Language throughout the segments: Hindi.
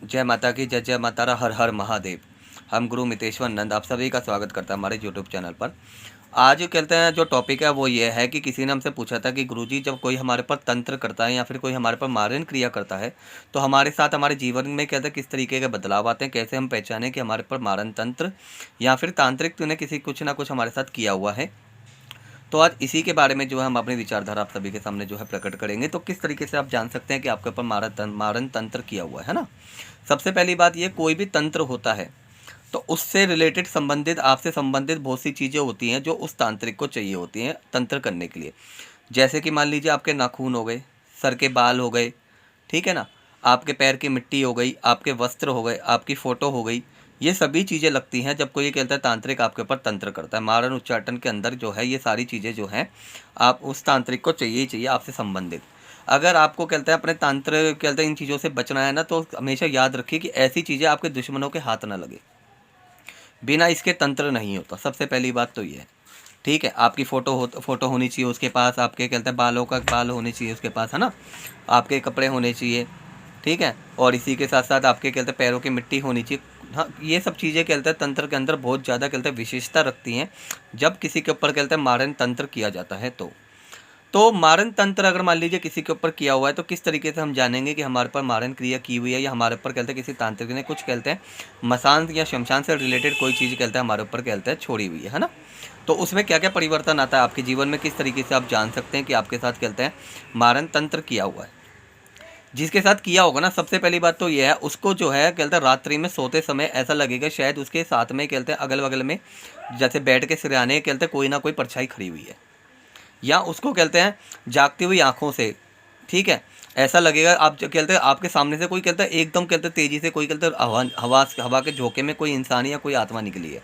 जय माता की जय, जय माता रा, हर हर महादेव। हम गुरु मितेश्वर नंद आप सभी का स्वागत करता है हमारे यूट्यूब चैनल पर। आज कहते हैं जो टॉपिक है वो ये है कि किसी ने हमसे पूछा था कि गुरुजी जब कोई हमारे पर तंत्र करता है या फिर कोई हमारे पर मारण क्रिया करता है तो हमारे साथ हमारे जीवन में कहते हैं किस तरीके के बदलाव आते हैं, कैसे हम पहचानें कि हमारे पर मारण तंत्र या फिर तांत्रिक ने किसी कुछ ना कुछ हमारे साथ किया हुआ है। तो आज इसी के बारे में जो है हम अपनी विचारधारा आप सभी के सामने जो है प्रकट करेंगे। तो किस तरीके से आप जान सकते हैं कि आपके ऊपर मारण तंत्र किया हुआ है ना। सबसे पहली बात ये, कोई भी तंत्र होता है तो उससे रिलेटेड संबंधित आपसे संबंधित बहुत सी चीज़ें होती हैं जो उस तांत्रिक को चाहिए होती हैं तंत्र करने के लिए। जैसे कि मान लीजिए आपके नाखून हो गए, सर के बाल हो गए, ठीक है ना, आपके पैर की मिट्टी हो गई, आपके वस्त्र हो गए, आपकी फ़ोटो हो गई। ये सभी चीज़ें लगती हैं जब कोई ये कहता है तांत्रिक आपके ऊपर तंत्र करता है। मारण उच्चाटन के अंदर जो है ये सारी चीज़ें जो हैं आप उस तांत्रिक को चाहिए ही चाहिए आपसे संबंधित। अगर आपको कहते हैं अपने तंत्र कहते हैं इन चीज़ों से बचना है ना, तो हमेशा याद रखिए कि ऐसी चीज़ें आपके दुश्मनों के हाथ ना लगे। बिना इसके तंत्र नहीं होता, सबसे पहली बात तो ये है। ठीक है, आपकी फ़ोटो होनी चाहिए उसके पास, आपके कहते हैं बालों का बाल होने चाहिए उसके पास, है ना, आपके कपड़े होने चाहिए, ठीक है, और इसी के साथ साथ आपके कहते हैं पैरों की मिट्टी होनी चाहिए। हाँ, ये सब चीज़ें कहते हैं तंत्र के अंदर बहुत ज़्यादा कहते हैं विशेषता रखती हैं जब किसी के ऊपर कहते हैं मारण तंत्र किया जाता है। तो मारण तंत्र अगर मान लीजिए किसी के ऊपर किया हुआ है तो किस तरीके से हम जानेंगे कि हमारे पर मारण क्रिया की हुई है या हमारे ऊपर कहते हैं किसी तांत्रिक ने कुछ कहते हैं मसान या शमशान से रिलेटेड कोई चीज़ कहते हैं हमारे ऊपर कहते हैं छोड़ी हुई है ना। तो उसमें क्या क्या परिवर्तन आता है आपके जीवन में, किस तरीके से आप जान सकते हैं कि आपके साथ कहते हैं मारण तंत्र किया हुआ है। जिसके साथ किया होगा ना, सबसे पहली बात तो ये है उसको जो है कहते हैं रात्रि में सोते समय ऐसा लगेगा शायद उसके साथ में कहते हैं अगल बगल में जैसे बेड के सिरहाने कहते हैं कोई ना कोई परछाई खड़ी हुई है, या उसको कहते हैं जागती हुई आंखों से, ठीक है, ऐसा लगेगा आप जो कहते हैं आपके सामने से कोई कहता है एकदम कहते हैं तेज़ी से कोई कहते हैं हवा के झोंके में कोई इंसान या कोई आत्मा निकली है।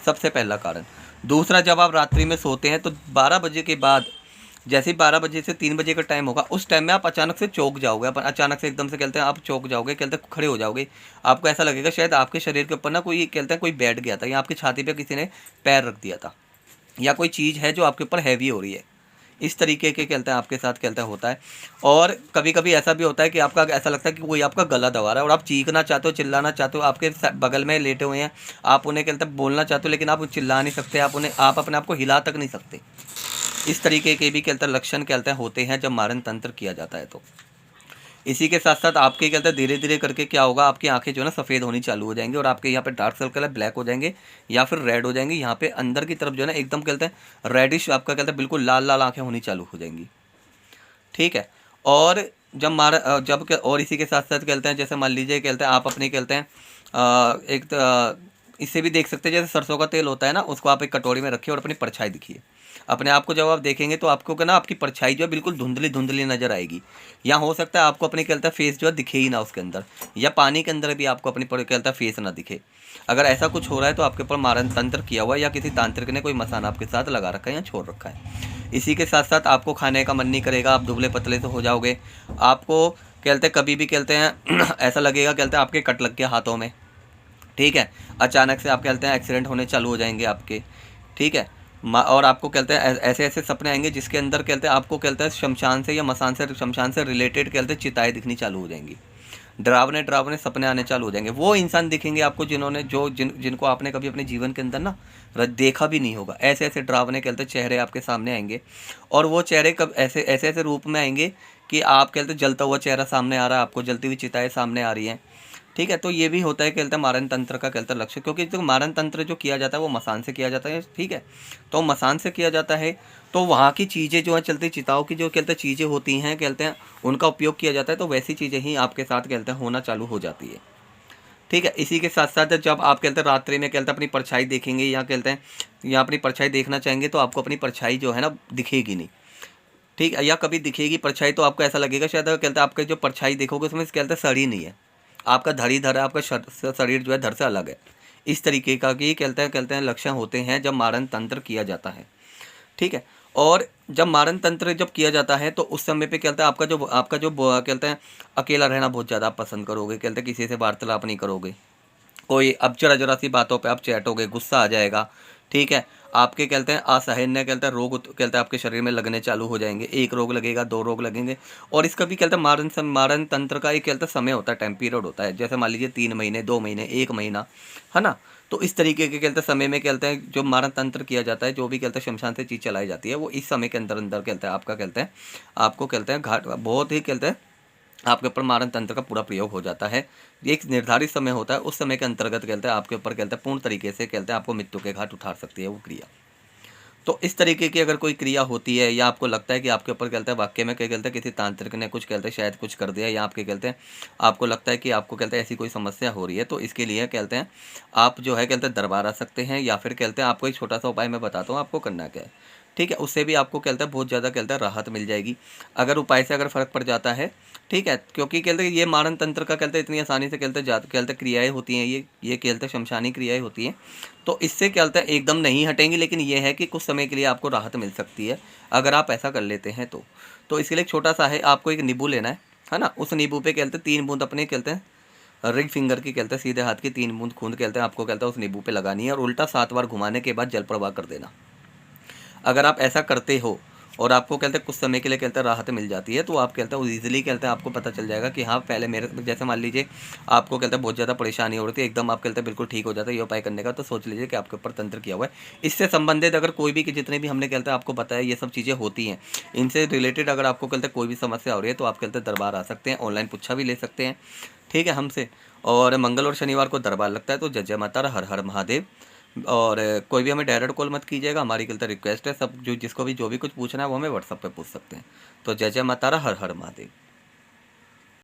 सबसे पहला कारण। दूसरा, जब आप रात्रि में सोते हैं तो 12 बजे के बाद, जैसे ही 12 बजे से 3 बजे का टाइम होगा उस टाइम में आप अचानक से चौंक जाओगे, आप अचानक से एकदम से कहते हैं आप चौंक जाओगे, कहते हैं खड़े हो जाओगे। आपको ऐसा लगेगा शायद आपके शरीर के ऊपर ना कोई कहते हैं कोई बैठ गया था या आपकी छाती पे किसी ने पैर रख दिया था, या कोई चीज़ है जो आपके ऊपर हैवी हो रही है। इस तरीके के कहते हैं आपके साथ कहते हैं होता है। और कभी कभी ऐसा भी होता है कि आपका ऐसा लगता है कि कोई आपका गला दबा रहा है और आप चीखना चाहते हो, चिल्लाना चाहते हो, आपके बगल में लेटे हुए हैं, आप उन्हें कहते हैं बोलना चाहते हो लेकिन आप चिल्ला नहीं सकते, आप अपने आप को हिला तक नहीं सकते। इस तरीके के भी कहते हैं लक्षण कहते हैं होते हैं जब मारण तंत्र किया जाता है। तो इसी के साथ साथ आपके कहते हैं धीरे धीरे करके क्या होगा, आपकी आंखें जो है ना सफ़ेद होनी चालू हो जाएंगी और आपके यहाँ पे डार्क सर्कल है ब्लैक हो जाएंगे या फिर रेड हो जाएंगी। यहाँ पे अंदर की तरफ जो है ना एकदम कहते हैं रेडिश, आपका कहते हैं बिल्कुल लाल लाल आंखें होनी चालू हो जाएंगी, ठीक है। और और इसी के साथ साथ कहते हैं जैसे मान लीजिए कहते हैं आप अपने कहते हैं इससे भी देख सकते हैं, जैसे सरसों का तेल होता है ना, उसको आप एक कटोरी में रखिए और अपनी परछाई दिखिए। अपने आप को जब आप देखेंगे तो आपको क्या ना आपकी परछाई जो है बिल्कुल धुंधली धुंधली नजर आएगी, या हो सकता है आपको अपने कहता है फेस जो है दिखे ही ना उसके अंदर, या पानी के अंदर भी आपको अपनी कहता है फेस ना दिखे। अगर ऐसा कुछ हो रहा है तो आपके ऊपर मारण तंत्र किया हुआ है या किसी तांत्रिक ने कोई मसान आपके साथ लगा रखा है या छोड़ रखा है। इसी के साथ साथ आपको खाने का मन नहीं करेगा, आप दुबले पतले से हो जाओगे। आपको कहते हैं कभी भी कहते हैं ऐसा लगेगा कहते हैं आपके कट लग गया हाथों में, ठीक है। अचानक से आप कहते हैं एक्सीडेंट होने चालू हो जाएंगे आपके, ठीक है। और आपको कहते हैं ऐसे ऐसे सपने आएंगे जिसके अंदर कहते हैं आपको कहते हैं शमशान से या मसान से शमशान से रिलेटेड कहते हैं चिताएं दिखनी चालू हो जाएंगी। डरावने डरावने सपने आने चालू हो जाएंगे। वो इंसान दिखेंगे आपको जिन्होंने जिनको आपने कभी अपने जीवन के अंदर ना देखा भी नहीं होगा। ऐसे ऐसे डरावने कहते हैं चेहरे आपके सामने आएंगे, और वो चेहरे कब ऐसे ऐसे ऐसे रूप में आएंगे कि आप कहते हैं जलता हुआ चेहरा सामने आ रहा है, आपको जलती हुई चिताएं सामने आ रही हैं, ठीक है। तो ये भी होता है कहते हैं मारण तंत्र का कहते हैं लक्ष्य, क्योंकि जो मारण तंत्र जो किया जाता है वो मसान से किया जाता है, ठीक है। तो मसान से किया जाता है तो वहाँ की चीज़ें जो है चलती चिताओं की जो कहते हैं चीज़ें होती हैं कहते हैं उनका उपयोग किया जाता है, तो वैसी चीज़ें ही आपके साथ कहते हैं होना चालू हो जाती है, ठीक है। इसी के साथ साथ जब आप कहते हैं रात्रि में कहते हैं अपनी परछाई देखेंगे या कहते हैं या अपनी परछाई देखना चाहेंगे तो आपको अपनी परछाई जो है ना दिखेगी नहीं, ठीक है। या कभी दिखेगी परछाई तो आपको ऐसा लगेगा शायद कहते हैं आपके जो परछाई देखोगे उसमें कहते हैं सड़ी नहीं है, आपका धड़ ही धड़ है, आपका शरीर जो है धड़ से अलग है। इस तरीके का कि कहते हैं लक्षण होते हैं जब मारण तंत्र किया जाता है, ठीक है। और जब मारण तंत्र जब किया जाता है तो उस समय पे कहते हैं आपका जो कहते हैं अकेला रहना बहुत ज़्यादा आप पसंद करोगे, कहते हैं किसी से वार्तालाप नहीं करोगे, कोई अब जरा जरा सी बातों पे आप चैटोगे, गुस्सा आ जाएगा, ठीक है। आपके कहते हैं असहनीय कहते हैं रोग कहते हैं आपके शरीर में लगने चालू हो जाएंगे। एक रोग लगेगा, दो रोग लगेंगे। और इसका भी कहते हैं मारण तंत्र का एक कहते हैं समय होता है, टाइम पीरियड होता है। जैसे मान लीजिए 3 महीने, 2 महीने, 1 महीना, है ना। तो इस तरीके के कहते हैं समय में कहते हैं जो मारण तंत्र किया जाता है, जो भी कहते हैं शमशान से चीज़ चलाई जाती है, वो इस समय के अंदर अंदर कहते हैं आपका कहते हैं आपको कहते हैं घाट बहुत ही कहते हैं आपके ऊपर मारण तंत्र का पूरा प्रयोग हो जाता है। ये एक निर्धारित समय होता है, उस समय के अंतर्गत कहते हैं आपके ऊपर कहते हैं पूर्ण तरीके से कहते हैं आपको मृत्यु के घाट उतार सकती है वो क्रिया। तो इस तरीके की अगर कोई क्रिया होती है, या आपको लगता है कि आपके ऊपर कहते हैं वाक्य में क्या कहते हैं किसी तांत्रिक ने कुछ कहते हैं शायद कुछ कर दिया, या आपके कहते हैं आपको लगता है कि आपको कहते हैं ऐसी कोई समस्या हो रही है, तो इसके लिए कहते हैं आप जो है कहते हैं दरबार आ सकते हैं, या फिर कहते हैं आपको एक छोटा सा उपाय मैं बताता हूँ आपको करना क्या है। ठीक है, उससे भी आपको कहते हैं बहुत ज़्यादा कहते हैं राहत मिल जाएगी, अगर उपाय से अगर फ़र्क पड़ जाता है। ठीक है, क्योंकि कहते हैं ये मारण तंत्र का कहते हैं इतनी आसानी से कहते हैं क्रियाएँ होती हैं, ये कहते हैं शमशानी क्रियाएँ होती हैं। तो इससे क्या होता है एकदम नहीं हटेंगी, लेकिन ये है कि कुछ समय के लिए आपको राहत मिल सकती है, अगर आप ऐसा कर लेते हैं तो। तो इसके लिए एक छोटा सा है, आपको एक नींबू लेना है ना। उस नींबू पे कहते हैं 3 बूंद अपने कहते हैं रिंग फिंगर की कहते हैं सीधे हाथ की 3 बूंद खूंद कहते हैं आपको कहते हैं उस नींबू पे लगानी है, और उल्टा 7 बार घुमाने के बाद जल प्रवाह कर देना। अगर आप ऐसा करते हो और आपको कहते हैं कुछ समय के लिए कहते हैं राहत मिल जाती है, तो आप कहते हैं ईजिली कहते हैं आपको पता चल जाएगा कि हाँ पहले मेरे जैसे मान लीजिए आपको कहते हैं बहुत ज़्यादा परेशानी हो रही थी, एकदम आप कहते हैं बिल्कुल ठीक हो जाता है ये उपाय करने का, तो सोच लीजिए कि आपके ऊपर तंत्र किया हुआ है। इससे संबंधित अगर कोई भी जितने भी हमने कहते हैं आपको बताया ये सब चीज़ें होती हैं, इनसे रिलेटेड अगर आपको कहते हैं कोई भी समस्या हो रही है, तो आप कहते हैं दरबार आ सकते हैं, ऑनलाइन पूछा भी ले सकते हैं। ठीक है हमसे। और मंगल और शनिवार को दरबार लगता है। तो जय जय माता, हर हर महादेव। और कोई भी हमें डायरेक्ट कॉल मत कीजिएगा, हमारी कहते रिक्वेस्ट है। सब जो जिसको भी जो भी कुछ पूछना है वो हमें व्हाट्सअप पे पूछ सकते हैं। तो जय जय माता, हर हर महादेव।